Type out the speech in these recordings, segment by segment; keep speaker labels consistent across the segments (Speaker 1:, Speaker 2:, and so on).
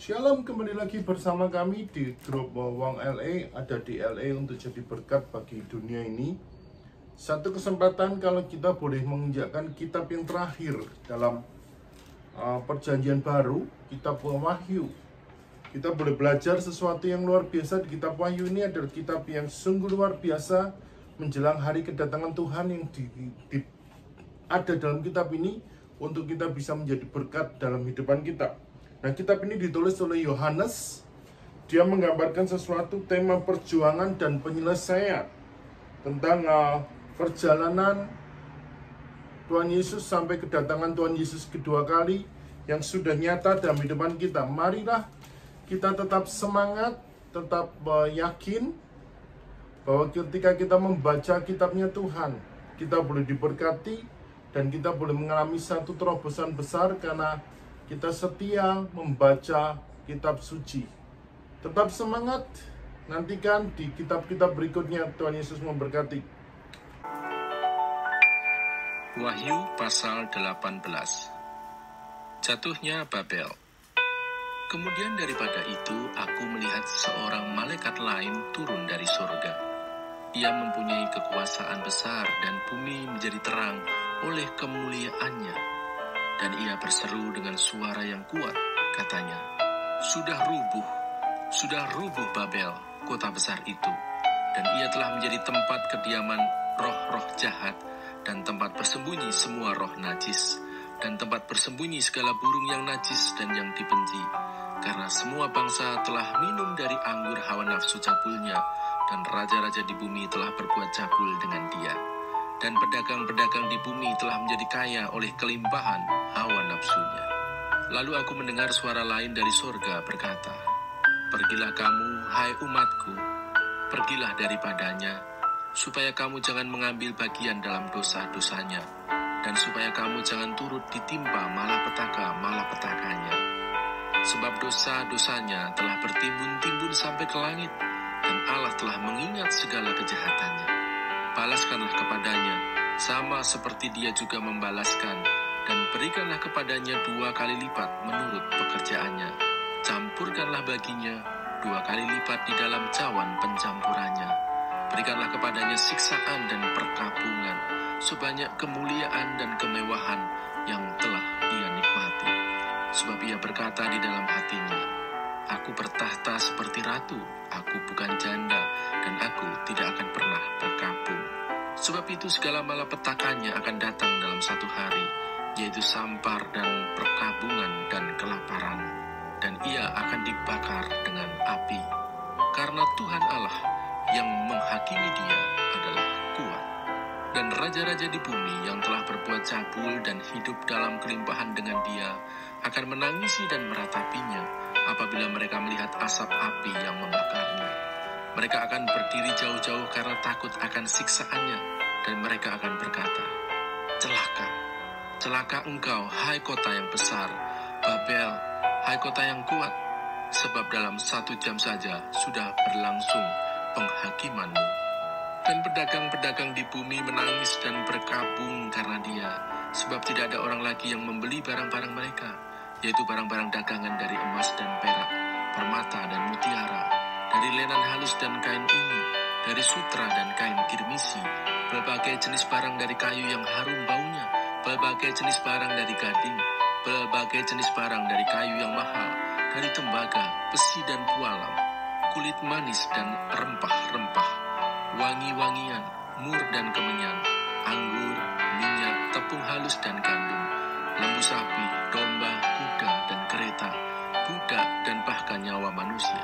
Speaker 1: Shalom, kembali lagi bersama kami di grup Wong LA. Ada di LA untuk jadi berkat bagi dunia ini. Satu kesempatan kalau kita boleh menginjakkan kitab yang terakhir dalam perjanjian baru, kitab Wahyu. Kita boleh belajar sesuatu yang luar biasa di kitab Wahyu ini. Adalah kitab yang sungguh luar biasa menjelang hari kedatangan Tuhan yang ada dalam kitab ini untuk kita bisa menjadi berkat dalam hidupan kita. Nah, kitab ini ditulis oleh Yohanes. Dia menggambarkan sesuatu tema perjuangan dan penyelesaian tentang perjalanan Tuhan Yesus sampai kedatangan Tuhan Yesus kedua kali yang sudah nyata dalam hidupan kita. Marilah kita tetap semangat, tetap yakin bahwa ketika kita membaca kitabnya Tuhan, kita boleh diberkati dan kita boleh mengalami satu terobosan besar karena kita setia membaca kitab suci. Tetap semangat, nantikan di kitab-kitab berikutnya. Tuhan Yesus memberkati.
Speaker 2: Wahyu pasal 18. Jatuhnya Babel. Kemudian daripada itu aku melihat seorang malaikat lain turun dari surga. Ia mempunyai kekuasaan besar dan bumi menjadi terang oleh kemuliaannya. Dan ia berseru dengan suara yang kuat, katanya, sudah rubuh Babel, kota besar itu. Dan ia telah menjadi tempat kediaman roh-roh jahat, dan tempat bersembunyi semua roh najis, dan tempat bersembunyi segala burung yang najis dan yang dibenci. Karena semua bangsa telah minum dari anggur hawa nafsu cabulnya, dan raja-raja di bumi telah berbuat cabul dengan dia. Dan pedagang-pedagang di bumi telah menjadi kaya oleh kelimpahan hawa nafsunya. Lalu aku mendengar suara lain dari surga berkata, pergilah kamu, hai umatku, pergilah daripadanya, supaya kamu jangan mengambil bagian dalam dosa-dosanya, dan supaya kamu jangan turut ditimpa malapetaka-malapetakanya. Sebab dosa-dosanya telah bertimbun-timbun sampai ke langit, dan Allah telah mengingat segala kejahatannya. Balaskanlah kepadanya, sama seperti dia juga membalaskan, dan berikanlah kepadanya 2 kali lipat menurut pekerjaannya. Campurkanlah baginya 2 kali lipat di dalam cawan pencampurannya. Berikanlah kepadanya siksaan dan perkabungan, sebanyak kemuliaan dan kemewahan yang telah ia nikmati. Sebab ia berkata di dalam hatinya, aku bertahta seperti ratu, aku bukan janda, dan aku tidak akan pernah berkabung. Sebab itu segala malapetakannya akan datang dalam satu hari, yaitu sampar dan perkabungan dan kelaparan, dan ia akan dibakar dengan api. Karena Tuhan Allah yang menghakimi dia adalah kuat. Dan raja-raja di bumi yang telah berbuat cabul dan hidup dalam kelimpahan dengan dia akan menangisi dan meratapinya apabila mereka melihat asap api yang membakarnya. Mereka akan berdiri jauh-jauh karena takut akan siksaannya, dan mereka akan berkata, celaka engkau, hai kota yang besar, Babel, hai kota yang kuat, sebab dalam 1 jam saja sudah berlangsung penghakimanmu. Dan pedagang-pedagang di bumi menangis dan berkabung karena dia, sebab tidak ada orang lagi yang membeli barang-barang mereka, yaitu barang-barang dagangan dari emas dan perak, permata dan mutiara, dari lenan halus dan kain ungu, dari sutra dan kain kirmisi, berbagai jenis barang dari kayu yang harum baunya, berbagai jenis barang dari gading, berbagai jenis barang dari kayu yang mahal, dari tembaga, besi dan pualam, kulit manis dan rempah-rempah, wangi-wangian, mur dan kemenyan, anggur, minyak, tepung halus dan gandum, lembu sapi, domba, kuda dan kereta, budak dan bahkan nyawa manusia.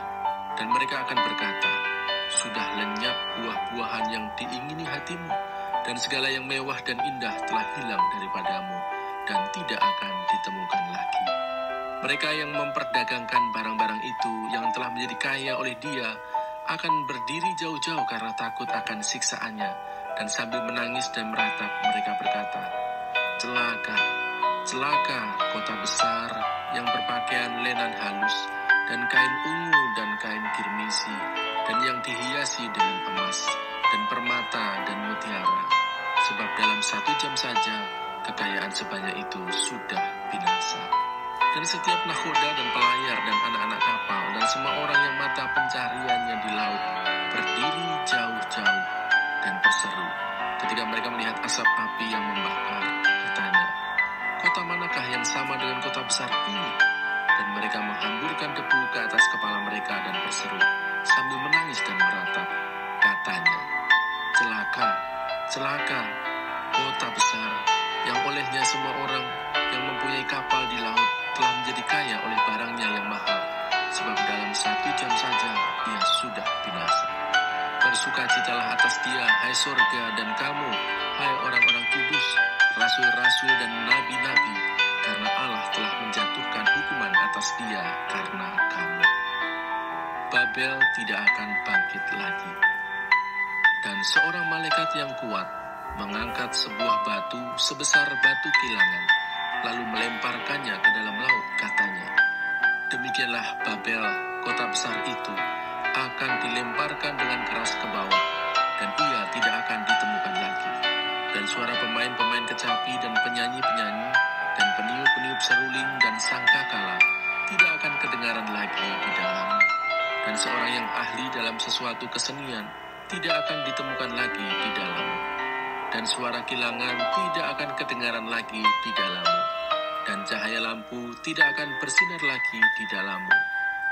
Speaker 2: Dan mereka akan berkata, sudah lenyap buah-buahan yang diingini hatimu, dan segala yang mewah dan indah telah hilang daripadamu, dan tidak akan ditemukan lagi. Mereka yang memperdagangkan barang-barang itu yang telah menjadi kaya oleh dia akan berdiri jauh-jauh karena takut akan siksaannya, dan sambil menangis dan meratap mereka berkata, celaka kota besar yang berpakaian lenan halus, dan kain ungu dan kain kirmisi, dan yang dihiasi dengan emas, dan permata dan mutiara. Sebab dalam 1 jam saja kekayaan sebanyak itu sudah binasa. Dan setiap nahkoda dan pelayar dan anak-anak kapal dan semua orang yang mata pencariannya di laut berdiri jauh-jauh dan berseru ketika mereka melihat asap api yang membakar. Katanya, kota manakah yang sama dengan kota besar ini? Dan mereka menghamburkan debu ke atas kepala mereka dan berseru sambil menangis dan meratap. Katanya, celaka, celaka, kota besar yang olehnya semua orang yang mempunyai kapal di laut telah menjadi kaya oleh barangnya yang mahal, sebab dalam 1 jam saja ia sudah binasa. Bersukacitalah atas dia, hai surga, dan kamu, hai orang-orang kudus, rasul-rasul dan nabi-nabi, karena Allah telah menjatuhkan hukuman atas dia karena kamu. Babel tidak akan bangkit lagi. Dan seorang malaikat yang kuat mengangkat sebuah batu sebesar batu kilangan, lalu melemparkannya ke dalam laut. Katanya, demikianlah Babel, kota besar itu, akan dilemparkan dengan keras ke bawah, dan ia tidak akan ditemukan lagi. Dan suara pemain-pemain kecapi dan penyanyi-penyanyi dan peniup-peniup seruling dan sangkakala tidak akan kedengaran lagi di dalamnya. Dan seorang yang ahli dalam sesuatu kesenian tidak akan ditemukan lagi di dalamnya. Dan suara kilangan tidak akan kedengaran lagi di dalammu. Dan cahaya lampu tidak akan bersinar lagi di dalammu.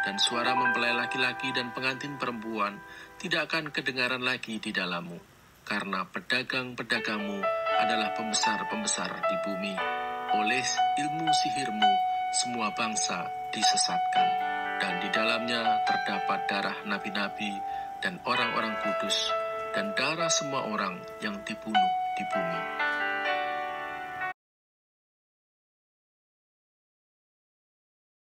Speaker 2: Dan suara mempelai laki-laki dan pengantin perempuan tidak akan kedengaran lagi di dalammu. Karena pedagang-pedagangmu adalah pembesar-pembesar di bumi. Oleh ilmu sihirmu, semua bangsa disesatkan. Dan di dalamnya terdapat darah nabi-nabi dan orang-orang kudus, dan darah semua orang yang dibunuh di bumi.